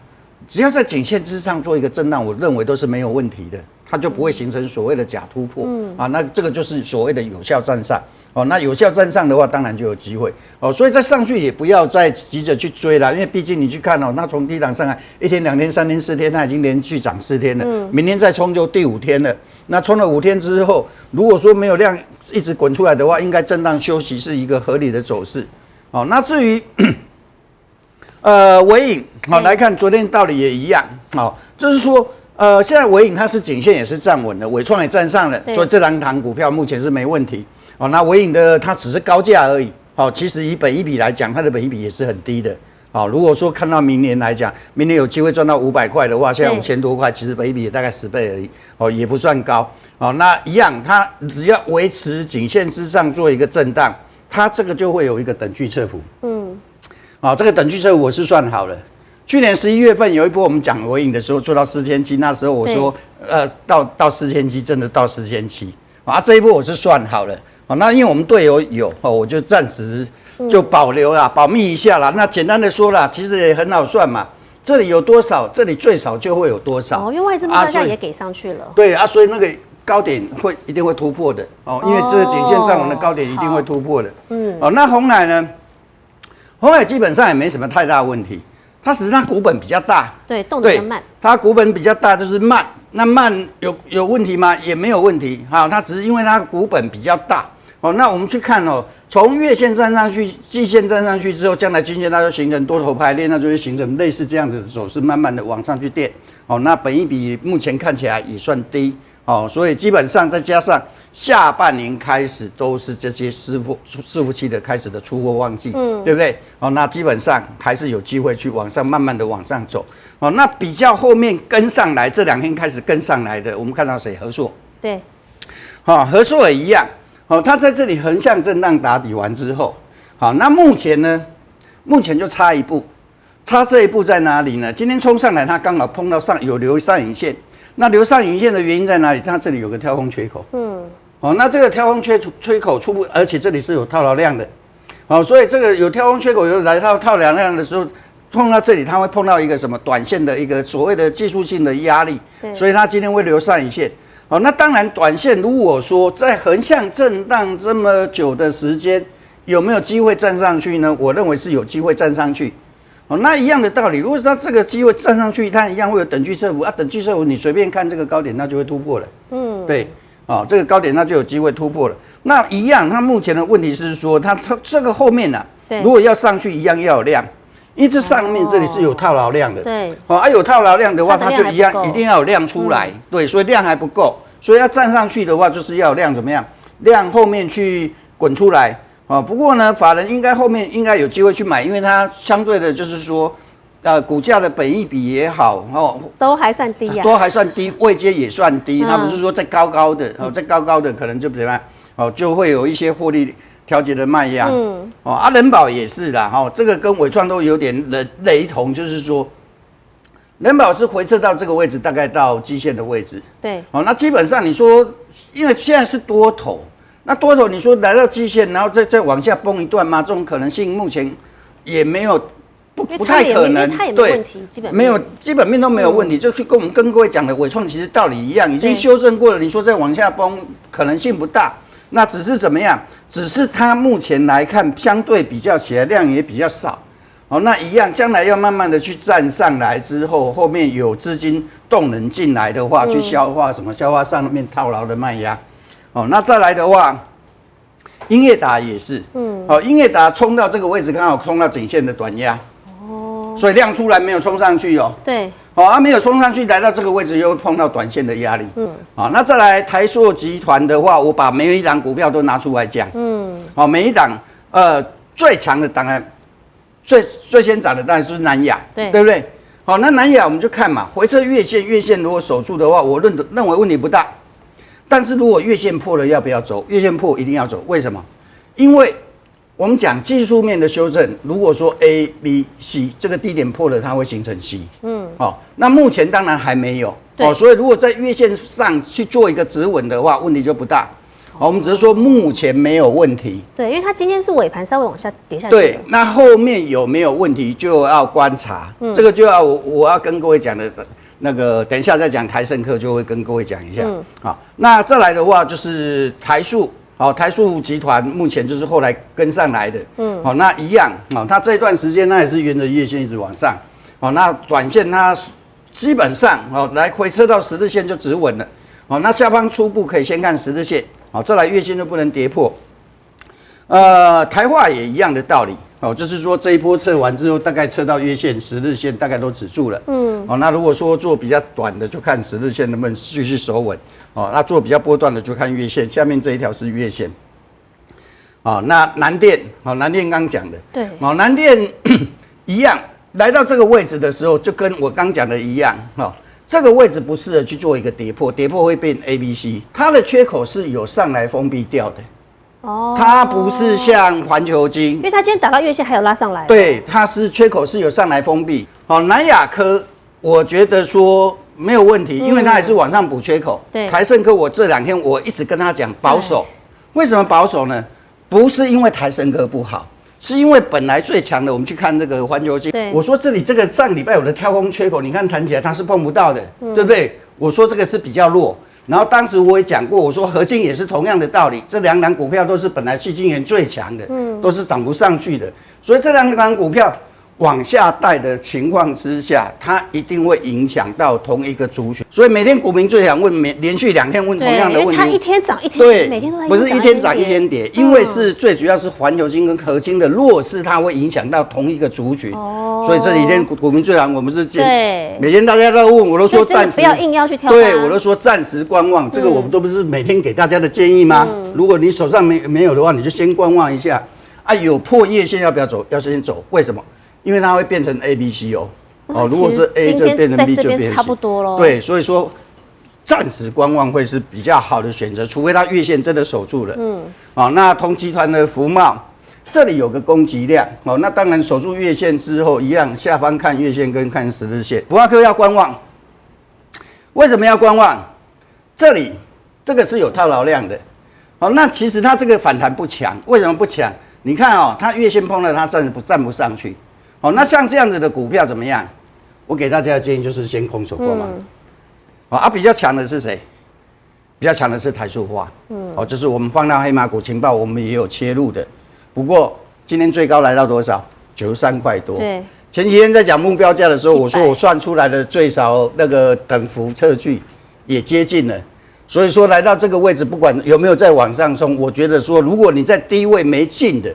只要在颈线之上做一个震荡，我认为都是没有问题的，它就不会形成所谓的假突破。那这个就是所谓的有效站上。那有效站上的话，当然就有机会。所以再上去也不要再急着去追了，因为毕竟你去看那从低档上来，1天、2天、3天、4天，它已经连续涨4天了。明天再冲就第5天了。那冲了5天之后，如果说没有量一直滚出来的话，应该震荡休息是一个合理的走势。那至于微影来看，昨天道理也一样。就是说现在微影它是颈线也是站稳了，伟创也站上了，所以这两档股票目前是没问题。那微影的它只是高价而已。其实以本益比来讲，它的本益比也是很低的。如果说看到明年来讲，明年有机会赚到500块的话，现在5000多块，其实本益比也大概10倍而已，也不算高。那一样，它只要维持颈线之上做一个震荡，它这个就会有一个等距侧幅。这个等距侧幅我是算好了。去年11月份有一波我们讲微影的时候，做到4700，那时候我说，到4700真的到4700。这一波我是算好了。那因为我们队友有，我就暂时就保留啦，保密一下啦。那简单的说啦，其实也很好算嘛。这里有多少，这里最少就会有多少。因为外资目标价也给上去了。对所以那个高点一定会突破的。因为这个颈线站稳的高点一定会突破的。那鸿海呢？鸿海基本上也没什么太大问题，它只是它股本比较大，对，动得比较慢。它股本比较大就是慢，那慢有问题吗？也没有问题。它只是因为它股本比较大。那我们去看从月线站上去，季线站上去之后，将来均线它就形成多头排列，那就会形成类似这样子的走势，慢慢的往上去垫。那本益比目前看起来也算低。所以基本上再加上下半年开始都是这些伺服器的开始的出货旺季，对不对？那基本上还是有机会去往上慢慢的往上走。那比较后面跟上来，这2天开始跟上来的，我们看到谁？和硕。对。和硕也一样。它在这里横向震荡打底完之后，那目前呢？目前就差一步，差这一步在哪里呢？今天冲上来，它刚好碰到有留上影线。那留上影线的原因在哪里？它这里有个跳空缺口。那这个跳空缺口初步，而且这里是有套牢量的。所以这个有跳空缺口，有来到套牢量的时候，碰到这里，它会碰到一个什么短线的一个所谓的技术性的压力，所以它今天会留上影线。那当然，短线如果说在横向震荡这么久的时间，有没有机会站上去呢？我认为是有机会站上去。那一样的道理，如果是它这个机会站上去，它一样会有等距侧幅等距侧幅你随便看这个高点，那就会突破了。对，这个高点那就有机会突破了。那一样，它目前的问题是说，它这个后面如果要上去，一样要有量。因为这上面这里是有套牢量的，对，有套牢量的话，它就一定要有量出来，对，所以量还不够，所以要站上去的话，就是要有量怎么样？量后面去滚出来，不过呢，法人后面应该有机会去买，因为它相对的就是说，股价的本益比也好，都还算低呀，都还算低，位阶也算低，它不是说再高高的，再高高的可能就怎么样，就会有一些获利调节的卖压。人保也是啦，这个跟伟创都有点雷同，就是说，人保是回撤到这个位置，大概到季线的位置。对。那基本上你说，因为现在是多头，那多头你说来到季线，然后再往下崩一段吗？这种可能性目前也没有，不太可能。它也没问题，基本面都没有问题，就去跟我们跟各位讲的伟创其实道理一样，已经修正过了。你说再往下崩，可能性不大。那只是怎么样？只是它目前来看，相对比较起来量也比较少。好，那一样，将来要慢慢的去站上来之后，后面有资金动能进来的话，去消化什么？消化上面套牢的卖压。哦，那再来的话，英业达也是，好，英业达冲到这个位置，刚好冲到颈线的短压，所以量出来没有冲上去哦。对，好，没有冲上去，来到这个位置又碰到短线的压力。好，那再来台塑集团的话，我把每一档股票都拿出来讲。好，每一档最强的当然最先涨的当然是南亚，对不对？好，那南亚我们就看嘛，回撤月线如果守住的话，我认为问题不大。但是如果月线破了，要不要走？月线破一定要走，为什么？因为我们讲技术面的修正，如果说 A、B、C 这个低点破了，它会形成 C。好，那目前当然还没有。所以如果在月线上去做一个止稳的话，问题就不大。好，我们只是说目前没有问题。对，因为它今天是尾盘稍微往下跌下去。对，那后面有没有问题就要观察。这个就要我要跟各位讲的。那个等一下再讲台盛科就会跟各位讲一下。好，那再来的话就是台塑，好，台塑集团目前就是后来跟上来的。好，那一样，好，它这段时间它也是沿着月线一直往上。好，那短线它基本上好来回撤到十日线就止稳了。好，那下方初步可以先看十日线，好，再来月线就不能跌破。台化也一样的道理。哦，就是说这一波测完之后，大概测到月线、十日线大概都止住了。哦，那如果说做比较短的，就看十日线能不能继续守稳。哦，那做比较波段的就看月线，下面这一条是月线。哦，那南电，好，南电刚讲的，对，哦，南电一样，来到这个位置的时候，就跟我刚讲的一样，哦，这个位置不适合去做一个跌破，跌破会变 A、B、C， 它的缺口是有上来封闭掉的。它不是像环球晶，因为它今天打到月线还有拉上来。对，它是缺口是有上来封闭。好，南亚科我觉得说没有问题，因为它也是往上补缺口。对，台盛科我这2天我一直跟他讲保守，为什么保守呢？不是因为台盛科不好，是因为本来最强的，我们去看这个环球晶，我说这里这个上礼拜有的跳空缺口，你看弹起来它是碰不到的，对不对？我说这个是比较弱。然后当时我也讲过，我说合金也是同样的道理，这2档股票都是本来矽晶圆最强的，都是涨不上去的，所以这2档股票往下带的情况之下，它一定会影响到同一个族群。所以每天股民最想问，连续2天问同样的问题，它一天涨一天跌，每天都在不是一天涨一天跌，因为是最主要是环球晶跟合金的弱势，它会影响到同一个族群。所以这几天股民最想我们是每天大家都问，我都说暂时不要硬要去挑。对，我都说暂时观望，这个我们都不是每天给大家的建议吗？如果你手上没有的话，你就先观望一下。啊，有破月线要不要走？要先走，为什么？因为它会变成 A、B、C 哦。哦，如果是 A 就变成 B 就变成 C， 差不多咯。对，所以说暂时观望会是比较好的选择，除非它月线真的守住了。好，那同集团的福茂这里有个攻击量，哦，那当然守住月线之后，一样下方看月线跟看十日线。福茂科要观望，为什么要观望？这里这个是有套牢量的。好，那其实它这个反弹不强，为什么不强？你看哦，它月线碰了，它站不上去。好，那像这样子的股票怎么样？我给大家的建议就是先空手观望。好，比较强的是谁？比较强的是台塑化。哦，就是我们放到黑马股情报，我们也有切入的。不过今天最高来到多少？93块多。对。前几天在讲目标价的时候，我说我算出来的最少那个等幅测距也接近了。所以说来到这个位置，不管有没有在往上冲，我觉得说，如果你在低位没进的，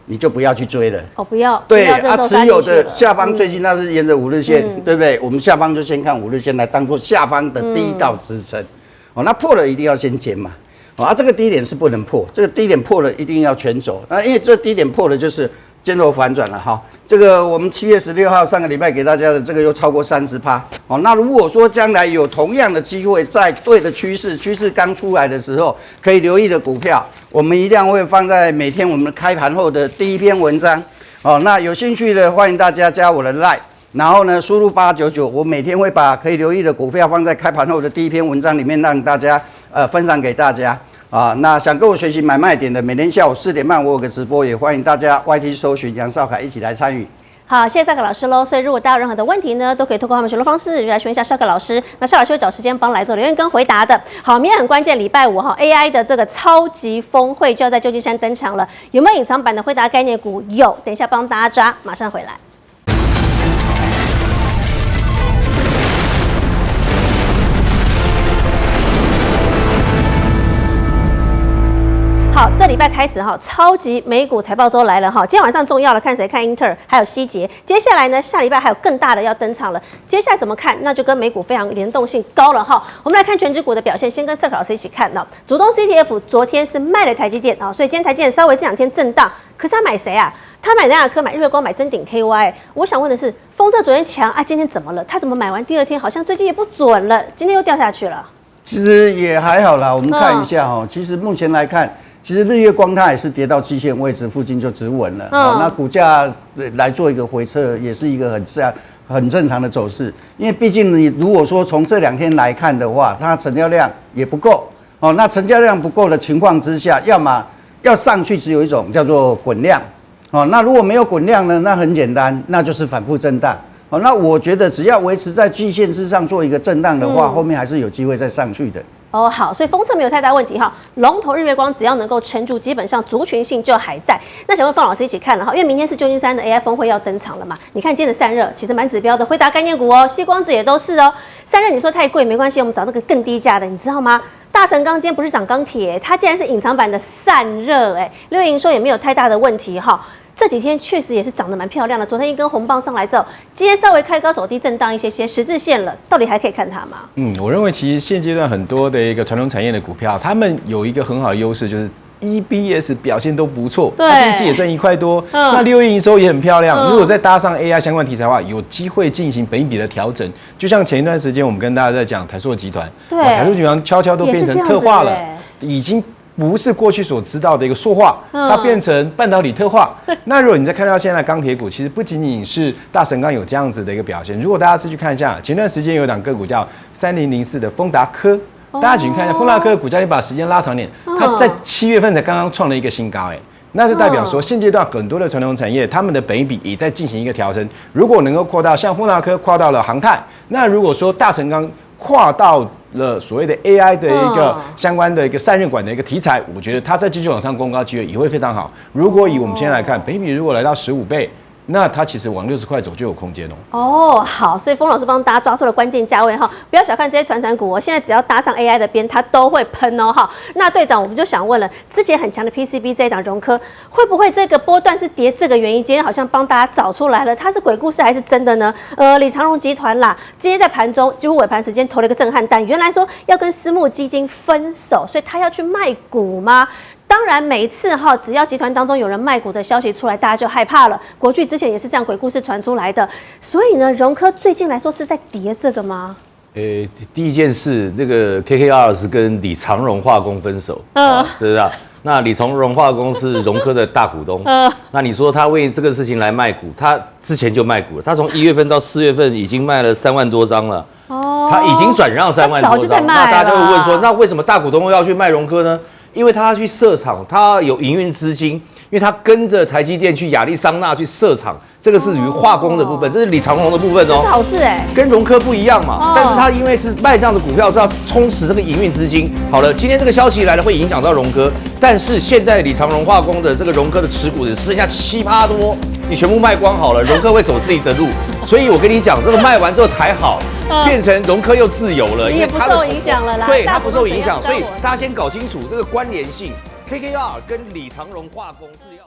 你就不要去追了。哦，不要。对啊，持有的下方最近那是沿着5日线，对不对？我们下方就先看5日线来当做下方的第一道支撑。哦，那破了一定要先减嘛。啊，这个低点是不能破，这个低点破了一定要全走。啊，因为这低点破了就是尖头反转了哈。这个我们7月16号上个礼拜给大家的这个又超过30%。哦，那如果说将来有同样的机会，在对的趋势刚出来的时候，可以留意的股票，我们一定会放在每天我们开盘后的第一篇文章。哦，那有兴趣的欢迎大家加我的 LINE， 然后呢输入899，我每天会把可以留意的股票放在开盘后的第一篇文章里面，让大家分享给大家。啊，那想跟我学习买卖点的，每天下午4点半我有个直播，也欢迎大家 YT 搜寻杨少凯一起来参与。好，谢谢少凯老师喽。所以如果大家有任何的问题呢，都可以透过他们询问方式就来询问一下少凯老师。那少老师会找时间帮来做留言跟回答的。好，明天很关键，礼拜5哈 ，AI 的这个超级峰会就要在旧金山登场了。有没有隐藏版的辉达概念股？有，等一下帮大家抓，马上回来。礼拜开始哈，超级美股财报周来了哈。今天晚上重要了，看谁？看英特尔还有希捷。接下来呢，下礼拜还有更大的要登场了。接下来怎么看？那就跟美股非常联动性高了哈。我们来看全指股的表现，先跟Circle老师一起看到，主动 CTF 昨天是卖了台积电啊，所以今天台积电稍微这2天震荡，可是他买谁啊？他买南亚科、买日月光、买臻鼎 KY。我想问的是，封测昨天强啊，今天怎么了？他怎么买完第2天好像最近也不准了，今天又掉下去了？其实也还好啦，我们看一下哈。其实目前来看，其实日月光它也是跌到季线位置附近就止稳了。那股价来做一个回撤，也是一个很正常的走势。因为毕竟你如果说从这2天来看的话，它成交量也不够。哦，那成交量不够的情况之下，要么要上去，只有一种叫做滚量。哦，那如果没有滚量呢？那很简单，那就是反复震荡。哦，那我觉得只要维持在季线之上做一个震荡的话，后面还是有机会再上去的。哦，好，所以封测没有太大问题哈。龙头日月光只要能够撑住，基本上族群性就还在。那想问方老师一起看了哈，因为明天是旧金山的 AI 峰会要登场了嘛？你看今天的散热其实蛮指标的，辉达概念股哦，矽光子也都是哦。散热你说太贵没关系，我们找那个更低价的，你知道吗？大成钢今天不是涨钢铁，它竟然是隐藏版的散热，六月营收也没有太大的问题哈。这几天确实也是涨得蛮漂亮的，昨天一根红棒上来之后，今天稍微开高走低震荡一些十字线了，到底还可以看它吗？我认为其实现阶段很多的一个传统产业的股票，他们有一个很好的优势，就是 EPS 表现都不错，对，第一季也赚1块多，那6月营收也很漂亮。如果再搭上 AI 相关题材的话，有机会进行本益比的调整。就像前一段时间我们跟大家在讲台塑集团，对，台塑集团悄悄都变成特化了，已经不是过去所知道的一个塑化，它变成半导体特化。那如果你再看到现在钢铁股，其实不仅仅是大成钢有这样子的一个表现。如果大家是去看一下，前段时间有一档个股叫3004的丰达科，大家请看一下丰达科的股价，你把时间拉长点，它在7月份才刚刚创了一个新高，那是代表说现阶段很多的传统产业，他们的本益比也在进行一个调升。如果能够扩到像丰达科扩到了航太，那如果说大成钢跨到了所谓的 AI 的一个相关的一个散热管的一个题材，我觉得它在继续往上攻高机会也会非常好。如果以我们现在来看，本益比如果来到15倍，那它其实往60块走就有空间哦。好，所以封老师帮大家抓出了关键价位哈，不要小看这些传产股哦，现在只要搭上 AI 的边，它都会喷哦哈。那队长，我们就想问了，之前很强的 PCB 这一档荣科，会不会这个波段是跌这个原因？今天好像帮大家找出来了，它是鬼故事还是真的呢？李长荣集团啦，今天在盘中几乎尾盘时间投了一个震撼弹，原来说要跟私募基金分手，所以他要去卖股吗？当然，每一次哈，只要集团当中有人卖股的消息出来，大家就害怕了。国巨之前也是这样鬼故事传出来的，所以呢，荣科最近来说是在跌这个吗？第一件事，那个 KKR 是跟李长荣化工分手，知不知道？那李长荣化工是荣科的大股东，那你说他为这个事情来卖股，他之前就卖股了，他从1月份到4月份已经卖了3万多张了，他已经转让3万多张，那大家就会问说，那为什么大股东要去卖荣科呢？因为他要去设厂，他有营运资金，因为他跟着台积电去亚利桑那去设厂，这个是属于化工的部分，这是李长荣的部分哦，这是好事跟荣科不一样嘛。但是他因为是卖这样的股票，是要充实这个营运资金。好了，今天这个消息来了，会影响到荣科，但是现在李长荣化工的这个荣科的持股只剩下7%多，你全部卖光好了，荣科会走自己的路。所以我跟你讲，这个卖完之后才好。变成荣科又自由了，因为它不受影响了啦。对，它不受影响，所以大家先搞清楚这个关联性。KKR 跟李长荣化工是要。